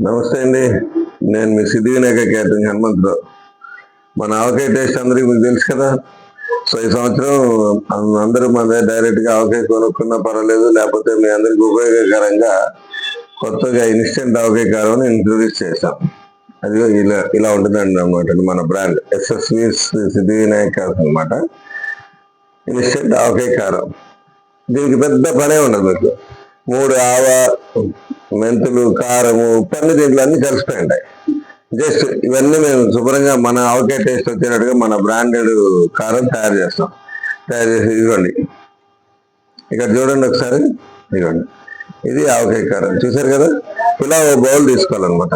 నమస్తే అండి. నేను మీ సిద్ధివినాయక క్యాటరింగ్ హనుమంతరావు. మన ఆవకాయ టేస్ట్ అందరికీ మీకు తెలుసు కదా. సో ఈ సంవత్సరం అందరూ మన దగ్గర డైరెక్ట్ గా ఆవకాయ కొనుక్కున్నా పర్వాలేదు, లేకపోతే మీ అందరికి ఉపయోగకరంగా కొత్తగా ఇన్స్టెంట్ ఆవకాయ కారం ఇంట్రొడ్యూస్ చేశాం. అది ఇలా ఇలా ఉంటుందండి అనమాట. మన బ్రాండ్ ఎస్ఎస్వి సిద్ధివినాయక అనమాట. ఇన్స్టెంట్ ఆవకాయ కారం. దీనికి పెద్ద పనే ఉండదు మీకు. 3 ఆవ, మెంతులు, కారము, ఉప్పు దీంట్లో అన్ని కలిసిపోయి ఉంటాయి. జస్ట్ ఇవన్నీ మేము శుభ్రంగా మన ఆవకాయ టేస్ట్ వచ్చేటట్టుగా మన బ్రాండెడ్ కారం తయారు చేస్తాం. తయారు చేసి ఇదిగోండి, ఇక్కడ చూడండి ఒకసారి. ఇదిగోండి, ఇది ఆవకాయ కారం చూసారు కదా. ఇలా ఒక బౌల్ తీసుకోవాలన్నమాట.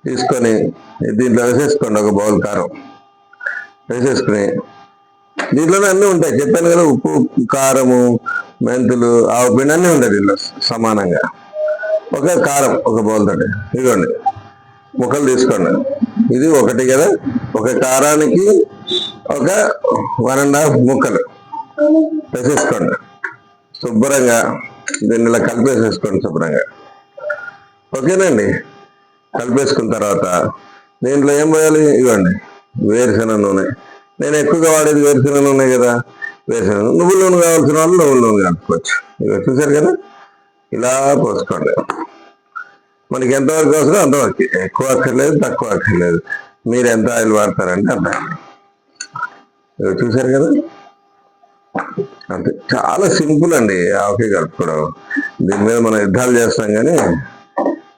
తీసుకొని దీంట్లో వేసేసుకోండి. ఒక బౌల్ కారం వేసేసుకుని దీంట్లోనే అన్నీ ఉంటాయి, చెప్పాను కదా. ఉప్పు, కారము, మెంతులు, ఆవు పిండి అన్నీ ఉంటాయి దీంట్లో సమానంగా. ఒక కారం ఒక బౌల్ తోటి ఇదిగోండి, ముక్కలు తీసుకోండి. ఇది ఒకటి కదా. ఒక కారానికి ఒక 1.5 ముక్కలు వేసేసుకోండి. శుభ్రంగా దీన్ని ఇలా కలిపేసేసుకోండి శుభ్రంగా. ఓకేనండి. కలిపేసుకున్న తర్వాత దీంట్లో ఏం పోయాలి? ఇవ్వండి, వేరుశెనగ నూనె. నేను ఎక్కువగా వాడేది వేరుశెనగ నూనె కదా. వేరుశెనగ నువ్వుల నూనె కావాల్సిన వాళ్ళు నువ్వుల నూనె కలుపుకోవచ్చు. ఇక చూసారు కదా, ఇలా పోసుకోండి. మనకి ఎంతవరకు అవసరం అంతవరకు, ఎక్కువ అక్కర్లేదు, తక్కువ అక్కర్లేదు. మీరు ఎంత ఆయిల్ వాడతారంటే అంత. చూసారు కదా, అంతే. చాలా సింపుల్ అండి ఆవకాయ కలుపుకోవడం. దీని మీద మనం యుద్ధాలు చేస్తాం కానీ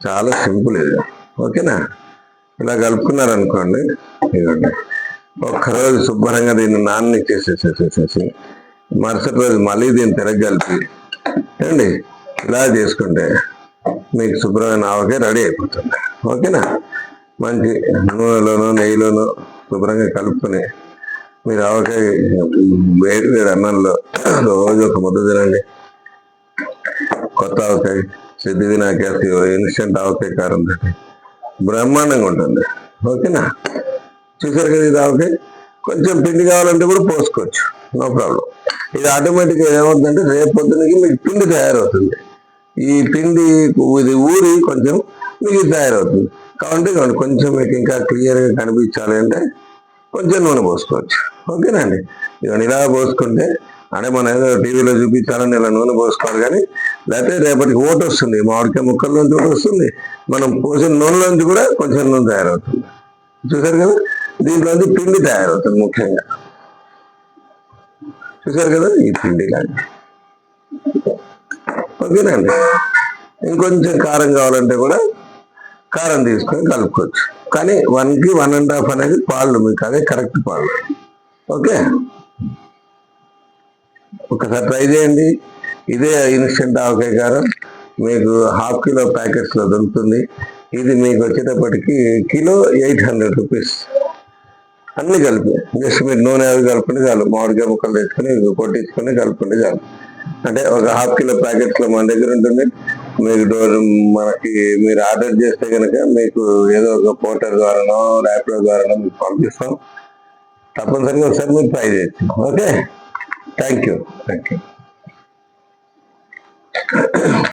చాలా సింపుల్ ఇది. ఓకేనా. ఇలా కలుపుకున్నారనుకోండి, ఇదిగోండి, ఒక్కరోజు శుభ్రంగా దీన్ని నాననిచ్చేసేసేసేసి మరుసటి రోజు మళ్ళీ దీన్ని తిరగలిపి ఏమండి ఇలా చేసుకుంటే మీకు శుభ్రమైన ఆవకాయ రెడీ అయిపోతుంది. ఓకేనా. మంచి నూనెలోనూ నెయ్యిలోనూ శుభ్రంగా కలుపుకొని మీరు ఆవకాయ వేడి వేడి అన్నంలో రోజు ఒక ముద్ద తినండి. కొత్త ఆవకాయ సిద్ధివినాయక ఇన్స్టెంట్ ఆవకాయ కారం తోటి బ్రహ్మాండంగా ఉంటుంది. ఓకేనా. చూసారు కదా, ఇది ఆవకాయ. కొంచెం పిండి కావాలంటే కూడా పోసుకోవచ్చు, నో ప్రాబ్లం. ఇది ఆటోమేటిక్గా ఏమవుతుందంటే రేపు పొద్దునకి మీకు పిండి తయారవుతుంది. ఈ పిండి ఇది ఊరి కొంచెం మీకు తయారవుతుంది. కాబట్టి కొంచెం మీకు ఇంకా క్లియర్గా కనిపించాలి అంటే కొంచెం నూనె పోసుకోవచ్చు. ఓకేనా అండి. ఇవన్నీ ఇలా పోసుకుంటే, అంటే మనం ఏదో టీవీలో చూపించాలని ఇలా నూనె పోసుకోవాలి కానీ, లేకపోతే రేపటికి ఓటు వస్తుంది. మామిడికాయ ముక్కల్లోంచి ఓటు వస్తుంది, మనం పోసిన నూనెలోంచి కూడా కొంచెం నూనె తయారవుతుంది. చూసారు కదా, దీంట్లోంచి పిండి తయారవుతుంది ముఖ్యంగా. చూసారు కదా, ఈ పిండి లాగా. ఓకేనండి. ఇంకొంచెం కారం కావాలంటే కూడా కారం తీసుకొని కలుపుకోవచ్చు. కానీ 1కి 1.5 అనేది పాళ్ళు, మీకు అదే కరెక్ట్ పాళ్ళు. ఓకే, ఒకసారి ట్రై చేయండి. ఇదే ఇన్స్టెంట్ ఆవకాయ కారం మీకు ½ కిలో ప్యాకెట్స్లో దొరుకుతుంది. ఇది మీకు వచ్చేటప్పటికి కిలో 800 రూపీస్. అన్ని కలిపి జస్ట్ మీరు నూనె అవి కలుపుకుంటే చాలు. మామిడికాయ ముక్కలు తెచ్చుకొని కొట్టించుకొని కలుపుకుంటే చాలు. అంటే ఒక ½ కిలో ప్యాకెట్స్లో మన దగ్గర ఉంటుంది. మీకు మనకి మీరు ఆర్డర్ చేస్తే కనుక మీకు ఏదో ఒక పోర్టర్ ద్వారానో ర్యాపిడో ద్వారానో మీకు పంపిస్తాం. తప్పనిసరిగా ఒకసారి మీరు ట్రై చేయొచ్చు. Okay, thank you.